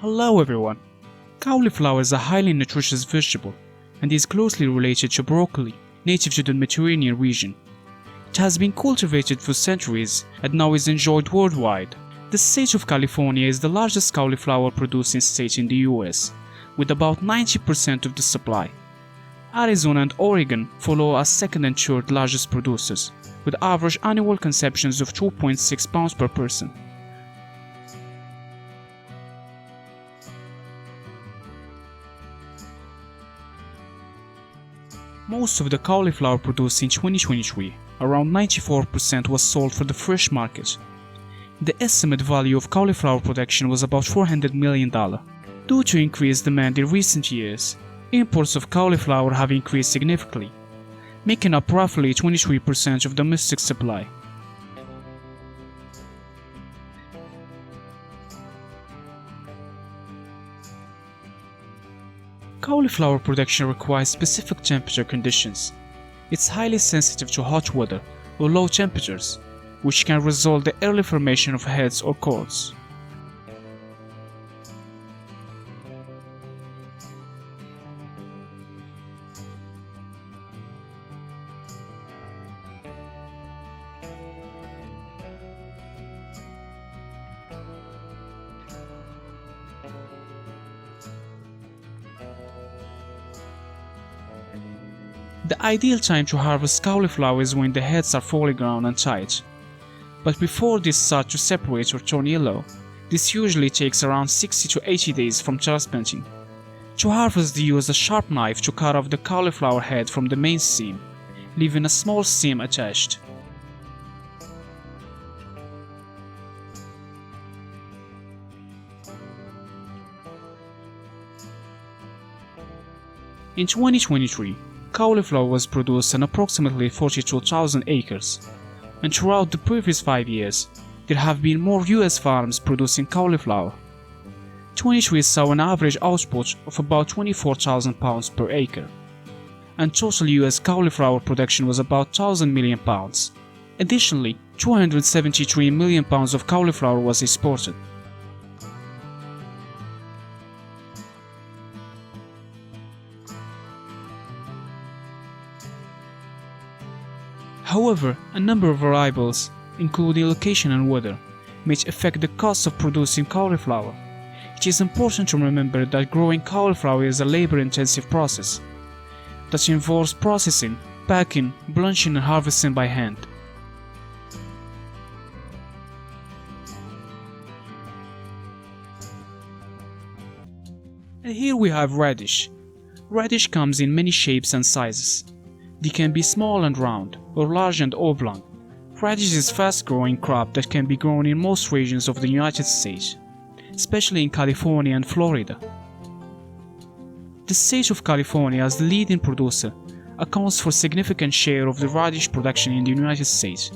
Hello everyone! Cauliflower is a highly nutritious vegetable and is closely related to broccoli, native to the Mediterranean region. It has been cultivated for centuries and now is enjoyed worldwide. The state of California is the largest cauliflower-producing state in the US, with about 90% of the supply. Arizona and Oregon follow as second and third largest producers, with average annual consumptions of 2.6 pounds per person. Most of the cauliflower produced in 2023, around 94%, was sold for the fresh market. The estimated value of cauliflower production was about $400 million. Due to increased demand in recent years, imports of cauliflower have increased significantly, making up roughly 23% of domestic supply. Cauliflower production requires specific temperature conditions. It's highly sensitive to hot weather or low temperatures, which can result in the early formation of heads or cords. The ideal time to harvest cauliflower is when the heads are fully grown and tight. But before they start to separate or turn yellow, this usually takes around 60 to 80 days from transplanting. To harvest, they use a sharp knife to cut off the cauliflower head from the main stem, leaving a small stem attached. In 2023, cauliflower was produced on approximately 42,000 acres, and throughout the previous 5 years, there have been more US farms producing cauliflower. 23 saw an average output of about 24,000 pounds per acre, and total US cauliflower production was about 1,000 million pounds. Additionally, 273 million pounds of cauliflower was exported. However, a number of variables, including location and weather, may affect the cost of producing cauliflower. It is important to remember that growing cauliflower is a labor-intensive process that involves processing, packing, blanching and harvesting by hand. And here we have radish. Radish comes in many shapes and sizes. They can be small and round, or large and oblong. Radish is a fast-growing crop that can be grown in most regions of the United States, especially in California and Florida. The state of California, as the leading producer, accounts for a significant share of the radish production in the United States.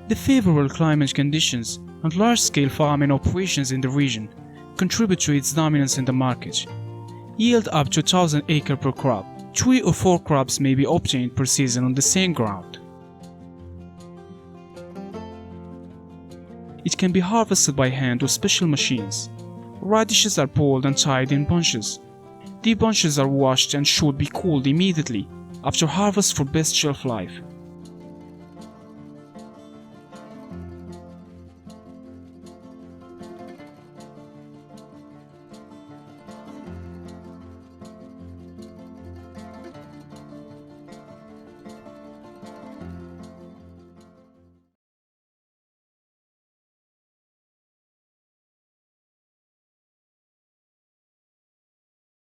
The favorable climate conditions and large-scale farming operations in the region contribute to its dominance in the market. Yield up to 1,000 acres per crop. 3 or 4 crops may be obtained per season on the same ground. It can be harvested by hand or special machines. Radishes are pulled and tied in bunches. The bunches are washed and should be cooled immediately after harvest for best shelf life.